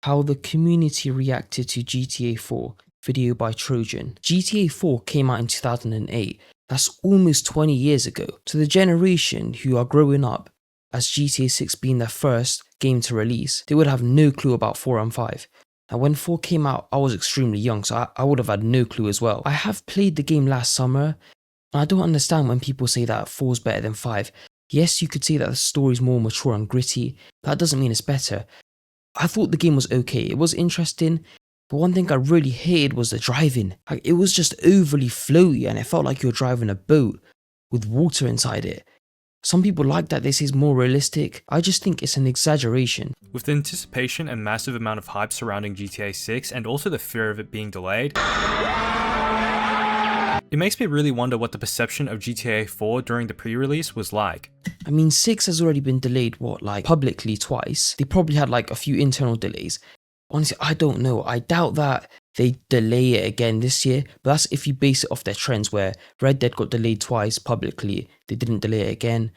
how the community reacted to GTA 4, video by Trojan. GTA 4 came out in 2008, that's almost 20 years ago. To the generation who are growing up as GTA 6 being their first game to release, they would have no clue about 4 and 5. And when 4 came out, I was extremely young, so I would have had no clue as well. I have played the game last summer, and I don't understand when people say that 4 is better than 5. Yes, you could say that the story is more mature and gritty, but that doesn't mean it's better. I thought the game was okay, it was interesting, but one thing I really hated was the driving. Like, it was just overly floaty and it felt like you were driving a boat with water inside it. Some people like that, they say it's more realistic. I just think it's an exaggeration. With the anticipation and massive amount of hype surrounding GTA 6 and also the fear of it being delayed, it makes me really wonder what the perception of GTA 4 during the pre-release was like. I mean, 6 has already been delayed, publicly twice. They probably had a few internal delays. Honestly, I don't know. I doubt that they delay it again this year, but that's if you base it off their trends where Red Dead got delayed twice publicly, they didn't delay it again.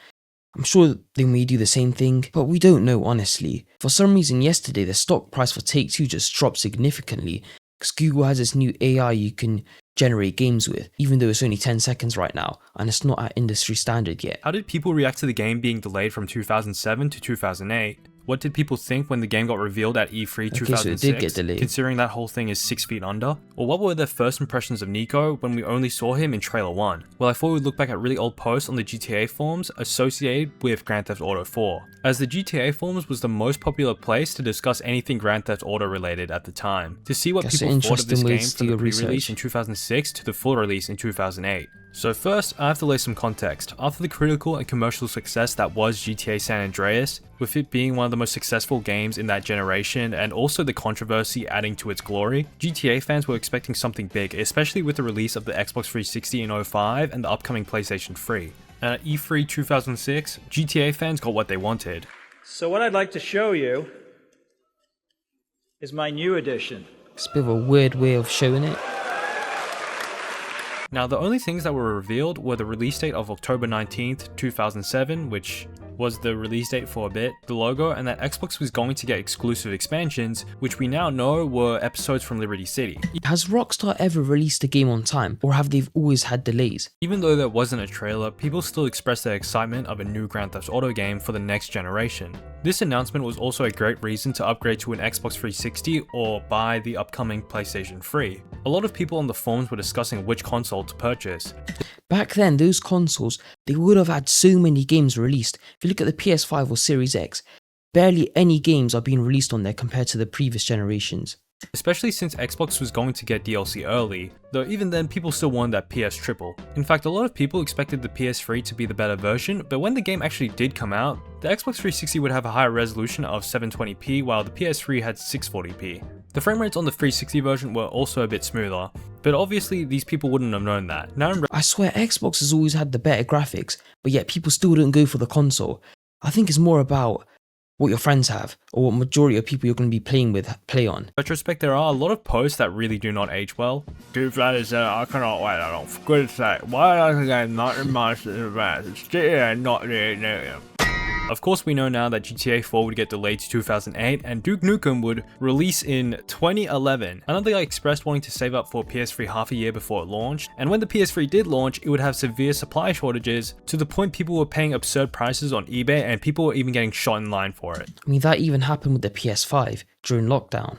I'm sure they may do the same thing, but we don't know honestly. For some reason yesterday, the stock price for Take-Two just dropped significantly because Google has this new AI you can generate games with, even though it's only 10 seconds right now, and it's not at industry standard yet. How did people react to the game being delayed from 2007 to 2008? What did people think when the game got revealed at E3 2006, so it did get delayed, considering that whole thing is 6 feet under? Or what were their first impressions of Niko when we only saw him in trailer 1? Well, I thought we'd look back at really old posts on the GTA forums associated with Grand Theft Auto 4, as the GTA forums was the most popular place to discuss anything Grand Theft Auto related at the time, to see what people thought of this game from the pre-release in 2006 to the full release in 2008. So first, I have to lay some context. After the critical and commercial success that was GTA San Andreas, with it being one of the most successful games in that generation and also the controversy adding to its glory, GTA fans were expecting something big, especially with the release of the Xbox 360 in 05 and the upcoming PlayStation 3. And at E3 2006, GTA fans got what they wanted. So what I'd like to show you is my new edition. It's a bit of a weird way of showing it. Now, the only things that were revealed were the release date of October 19th, 2007, which was the release date for a bit, the logo, and that Xbox was going to get exclusive expansions, which we now know were episodes from Liberty City. Has Rockstar ever released a game on time, or have they always had delays? Even though there wasn't a trailer, people still expressed their excitement of a new Grand Theft Auto game for the next generation. This announcement was also a great reason to upgrade to an Xbox 360 or buy the upcoming PlayStation 3. A lot of people on the forums were discussing which console to purchase. Back then, those consoles, they would have had so many games released. If you look at the PS5 or Series X, barely any games are being released on there compared to the previous generations. Especially since Xbox was going to get DLC early, though even then people still wanted that PS triple. In fact, a lot of people expected the PS3 to be the better version, but when the game actually did come out, the Xbox 360 would have a higher resolution of 720p while the PS3 had 640p. The frame rates on the 360 version were also a bit smoother, but obviously these people wouldn't have known that. Now I swear Xbox has always had the better graphics, but yet people still don't go for the console. I think it's more about what your friends have, or what majority of people you're going to be playing with play on. In retrospect, there are a lot of posts that really do not age well. Dude, that is I cannot wait at all. For goodness sake, why are the game not remastered in advance? It's GTA not new. Of course, we know now that GTA 4 would get delayed to 2008 and Duke Nukem would release in 2011. I know they expressed wanting to save up for PS3 half a year before it launched, and when the PS3 did launch, it would have severe supply shortages to the point people were paying absurd prices on eBay and people were even getting shot in line for it. I mean, that even happened with the PS5 during lockdown.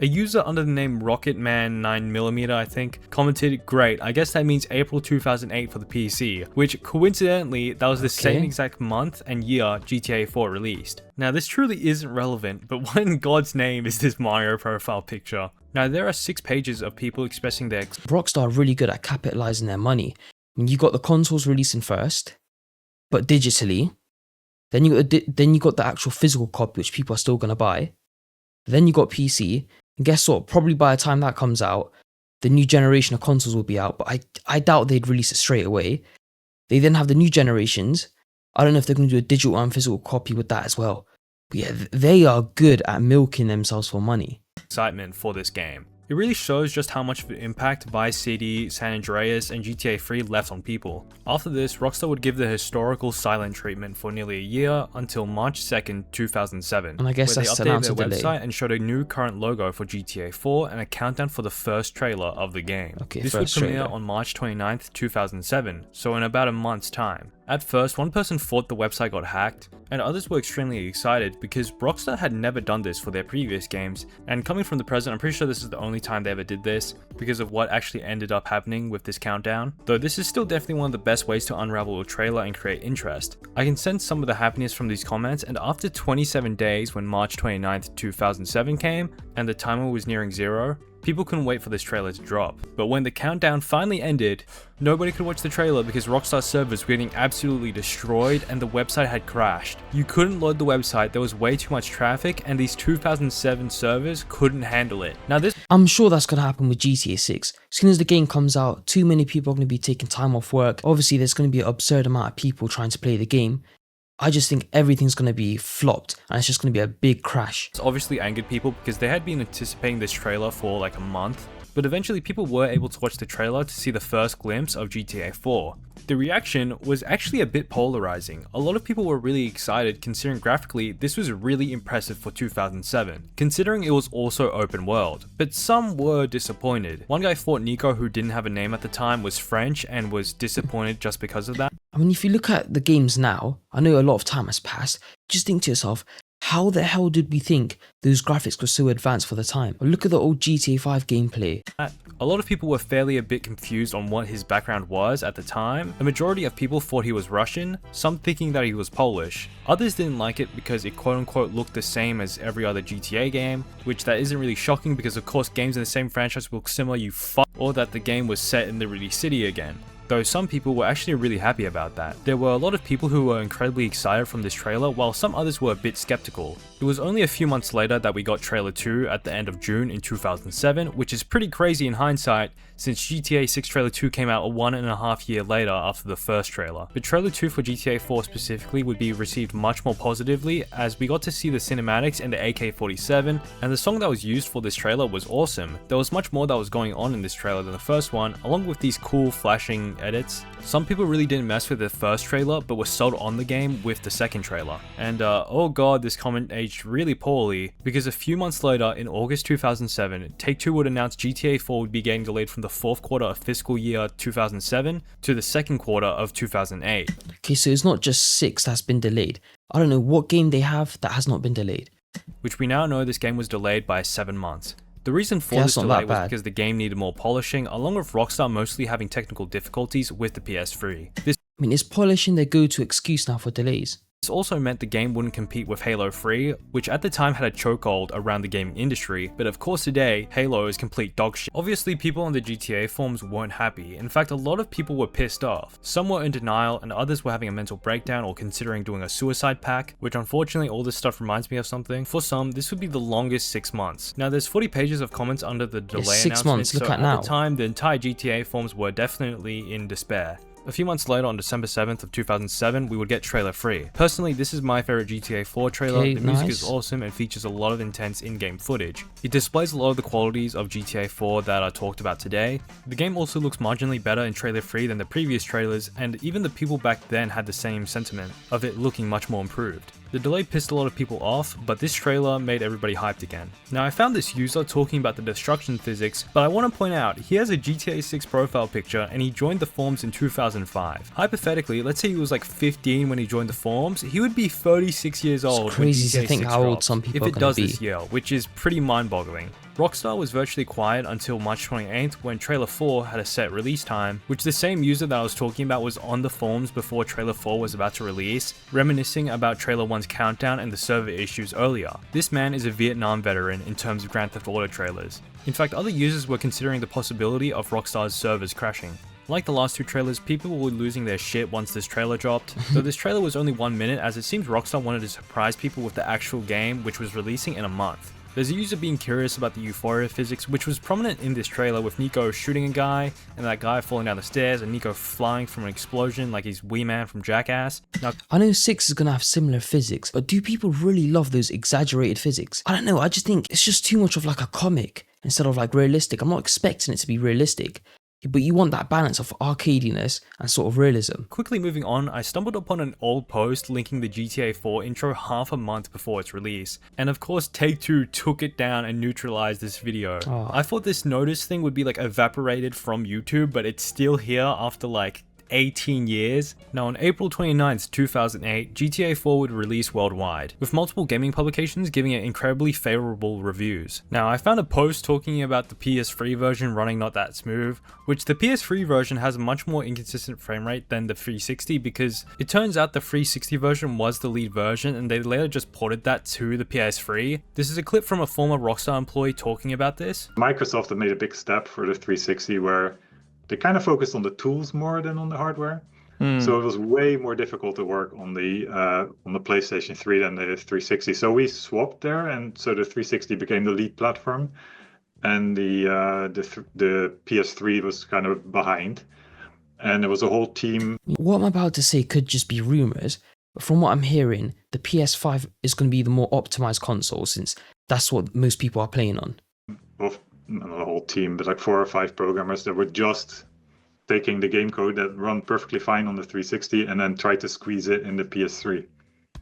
A user under the name Rocketman9mm, I think, commented, "Great, I guess that means April 2008 for the PC," which coincidentally, that was the same exact month and year GTA 4 released. Now this truly isn't relevant, but what in God's name is this Mario profile picture? Now there are 6 pages of people expressing their Rockstar are really good at capitalizing their money. I mean, you got the consoles releasing first, but digitally. Then you got the actual physical copy, which people are still going to buy. Then you got PC, and guess what? Probably by the time that comes out, the new generation of consoles will be out, but I doubt they'd release it straight away. They then have the new generations. I don't know if they're going to do a digital and physical copy with that as well. But yeah, they are good at milking themselves for money. Excitement for this game. It really shows just how much of an impact Vice City, San Andreas, and GTA 3 left on people. After this, Rockstar would give the historical silent treatment for nearly a year until March 2nd, 2007, And I guess where that's they to updated announce their a delay. website and showed a new current logo for GTA 4 and a countdown for the first trailer of the game. Okay, This would first premiere trailer. on March 29th, 2007, so in about a month's time. At first, one person thought the website got hacked, and others were extremely excited because Rockstar had never done this for their previous games, and coming from the present, I'm pretty sure this is the only time they ever did this because of what actually ended up happening with this countdown. Though this is still definitely one of the best ways to unravel a trailer and create interest. I can sense some of the happiness from these comments, and after 27 days when March 29th, 2007 came, and the timer was nearing 0, people couldn't wait for this trailer to drop. But when the countdown finally ended, nobody could watch the trailer because Rockstar servers were getting absolutely destroyed and the website had crashed. You couldn't load the website, there was way too much traffic, and these 2007 servers couldn't handle it. Now this I'm sure that's going to happen with GTA 6. As soon as the game comes out, too many people are going to be taking time off work. Obviously, there's going to be an absurd amount of people trying to play the game. I just think everything's going to be flopped and it's just going to be a big crash. obviously angered people because they had been anticipating this trailer for like a month, but eventually people were able to watch the trailer to see the first glimpse of GTA 4. The reaction was actually a bit polarizing. A lot of people were really excited considering graphically this was really impressive for 2007, considering it was also open world, but some were disappointed. One guy thought Niko, who didn't have a name at the time, was French and was disappointed just because of that. I mean, if you look at the games now, I know a lot of time has passed, just think to yourself, how the hell did we think those graphics were so advanced for the time? Look at the old GTA 5 gameplay. A lot of people were fairly a bit confused on what his background was at the time. A majority of people thought he was Russian, some thinking that he was Polish. Others didn't like it because it quote unquote looked the same as every other GTA game, which that isn't really shocking because of course games in the same franchise will look similar, you fuck, or that the game was set in Liberty City again. Though some people were actually really happy about that. There were a lot of people who were incredibly excited from this trailer, while some others were a bit skeptical. It was only a few months later that we got trailer 2 at the end of June in 2007, which is pretty crazy in hindsight since GTA 6 trailer 2 came out 1.5 years later after the first trailer. But trailer 2 for GTA 4 specifically would be received much more positively as we got to see the cinematics and the AK-47, and the song that was used for this trailer was awesome. There was much more that was going on in this trailer than the first one, along with these cool flashing edits. Some people really didn't mess with the first trailer but were sold on the game with the second trailer. And oh god, this comment aged really poorly because a few months later in August 2007, Take-Two would announce GTA 4 would be getting delayed from the fourth quarter of fiscal year 2007 to the second quarter of 2008. Okay, so it's not just 6 that's been delayed. I don't know what game they have that has not been delayed. Which we now know this game was delayed by 7 months. The reason for Yeah, this that's not delay that was bad. because the game needed more polishing, along with Rockstar mostly having technical difficulties with the PS3. This I mean, is polishing their go-to excuse now for delays? also meant the game wouldn't compete with Halo 3, which at the time had a chokehold around the gaming industry, but of course today, Halo is complete dog shit. Obviously, people on the GTA forums weren't happy. In fact, a lot of people were pissed off. Some were in denial, and others were having a mental breakdown or considering doing a suicide pact, which unfortunately all this stuff reminds me of something. For some, this would be the longest 6 months. Now, there's 40 pages of comments under the delay 6 announcement, months, look so at now. the time, the entire GTA forums were definitely in despair. A few months later, on December 7th of 2007, we would get trailer 3. Personally, this is my favorite GTA 4 trailer. Okay, The music nice. is awesome and features a lot of intense in-game footage. It displays a lot of the qualities of GTA 4 that I talked about today. The game also looks marginally better in trailer 3 than the previous trailers, and even the people back then had the same sentiment of it looking much more improved. The delay pissed a lot of people off, but this trailer made everybody hyped again. Now, I found this user talking about the destruction physics, but I want to point out, he has a GTA 6 profile picture and he joined the forums in 2005. Hypothetically, let's say he was like 15 when he joined the forums, he would be 36 years old when crazy to GTA think 6 how old drops, some people if are it gonna does be. this year, which is pretty mind-boggling. Rockstar was virtually quiet until March 28th when Trailer 4 had a set release time, which the same user that I was talking about was on the forums before Trailer 4 was about to release, reminiscing about Trailer 1's countdown and the server issues earlier. This man is a Vietnam veteran in terms of Grand Theft Auto trailers. In fact, other users were considering the possibility of Rockstar's servers crashing. Like the last two trailers, people were losing their shit once this trailer dropped. Though this trailer was only 1 minute, as it seems Rockstar wanted to surprise people with the actual game, which was releasing in a month. There's a user being curious about the euphoria physics, which was prominent in this trailer with Niko shooting a guy, and that guy falling down the stairs, and Niko flying from an explosion like he's Wee Man from Jackass. Now, I know 6 is going to have similar physics, but do people really love those exaggerated physics? I don't know, I just think it's just too much of like a comic. instead of like realistic. I'm not expecting it to be realistic, but you want that balance of arcadiness and sort of realism. Quickly moving on, I stumbled upon an old post linking the GTA 4 intro half a month before its release, and of course Take-Two took it down and neutralized this video. Oh. I thought this notice thing would be like evaporated from YouTube, but it's still here after like 18 years. Now on April 29th, 2008, GTA 4 would release worldwide, with multiple gaming publications giving it incredibly favorable reviews. Now I found a post talking about the PS3 version running not that smooth, which the PS3 version has a much more inconsistent frame rate than the 360 because it turns out the 360 version was the lead version and they later just ported that to the PS3. This is a clip from a former Rockstar employee talking about this. Microsoft have made a big step for the 360 where they kind of focused on the tools more than on the hardware. So it was way more difficult to work on the PlayStation 3 than the 360. So we swapped there, and so the 360 became the lead platform, and the PS3 was kind of behind. And there was a whole team. What I'm about to say could just be rumors, but from what I'm hearing, the PS5 is going to be the more optimized console since that's what most people are playing on. Of not a whole team, but like 4 or 5 programmers that were just taking the game code that run perfectly fine on the 360 and then try to squeeze it in the PS3.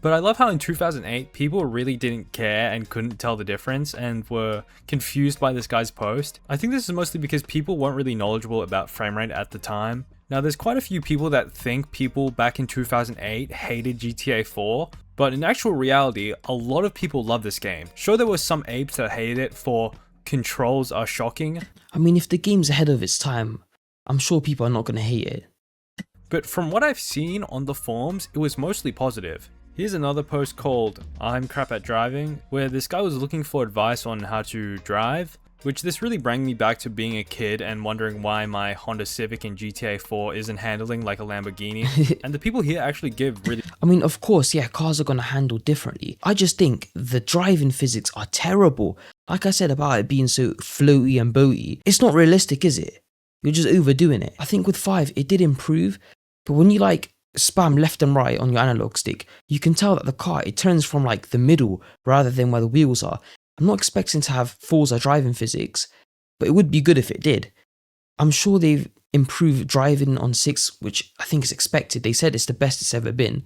But I love how in 2008, people really didn't care and couldn't tell the difference and were confused by this guy's post. I think this is mostly because people weren't really knowledgeable about frame rate at the time. Now there's quite a few people that think people back in 2008 hated GTA 4, but in actual reality, a lot of people love this game. Sure, there were some apes that hated it for controls are shocking. I mean, if the game's ahead of its time, I'm sure people are not going to hate it. But from what I've seen on the forums, it was mostly positive. Here's another post called I'm Crap at Driving, where this guy was looking for advice on how to drive, which this really brought me back to being a kid and wondering why my Honda Civic in GTA 4 isn't handling like a Lamborghini. And the people here actually give really... I mean, of course, yeah, cars are going to handle differently. I just think the driving physics are terrible. Like I said about it being so floaty and boaty, it's not realistic, is it? You're just overdoing it. I think with 5, it did improve, but when you like spam left and right on your analog stick, you can tell that the car, it turns from like the middle rather than where the wheels are. I'm not expecting to have Forza driving physics, but it would be good if it did. I'm sure they've improved driving on 6, which I think is expected. They said it's the best it's ever been,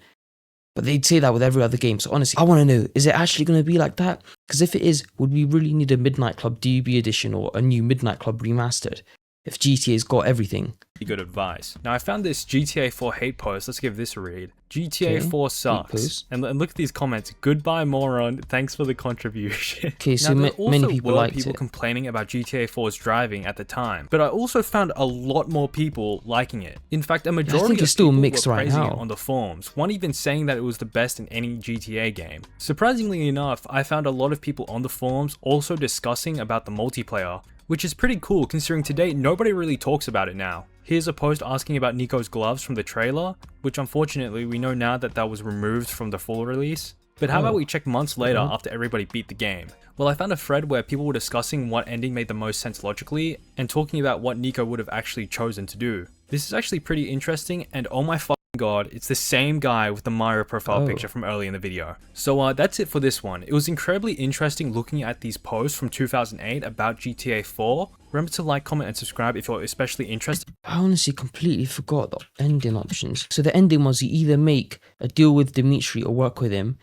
but they'd say that with every other game. So honestly, I want to know, is it actually going to be like that? Because if it is, would we really need a Midnight Club DB edition or a new Midnight Club remastered if GTA's got everything? good advice. Now I found this GTA 4 hate post. Let's give this a read. GTA 4 sucks. And look at these comments. Goodbye, moron. Thanks for the contribution. Okay, so now, many people liked people it. complaining about GTA 4's driving at the time, but I also found a lot more people liking it. In fact, a majority it's of still people mixed were right praising now. it on the forums. One even saying that it was the best in any GTA game. Surprisingly enough, I found a lot of people on the forums also discussing about the multiplayer, which is pretty cool considering today nobody really talks about it now. Here's a post asking about Niko's gloves from the trailer, which unfortunately we know now that that was removed from the full release. But how about we check months later after everybody beat the game? Well, I found a thread where people were discussing what ending made the most sense logically and talking about what Niko would have actually chosen to do. This is actually pretty interesting, and oh my fucking god, it's the same guy with the Mario profile picture from early in the video. So that's it for this one. It was incredibly interesting looking at these posts from 2008 about GTA 4. Remember to like, comment and subscribe if you're especially interested. I honestly completely forgot the ending options. So the ending was you either make a deal with Dimitri or work with him.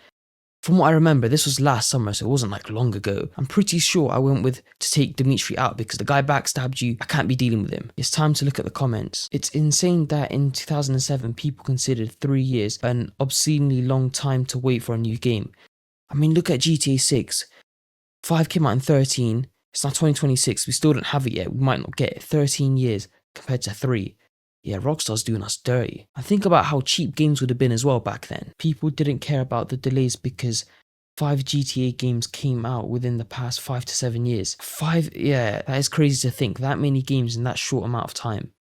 From what I remember, this was last summer, so it wasn't like long ago. I'm pretty sure I went with to take Dimitri out because the guy backstabbed you. I can't be dealing with him. It's time to look at the comments. It's insane that in 2007, people considered 3 years an obscenely long time to wait for a new game. I mean, look at GTA 6. 5 came out in 13. It's now 2026. We still don't have it yet. We might not get it. 13 years compared to 3. Yeah, Rockstar's doing us dirty. I think about how cheap games would have been as well back then. People didn't care about the delays because 5 GTA games came out within the past 5 to 7 years. 5, yeah, that is crazy to think. That many games in that short amount of time.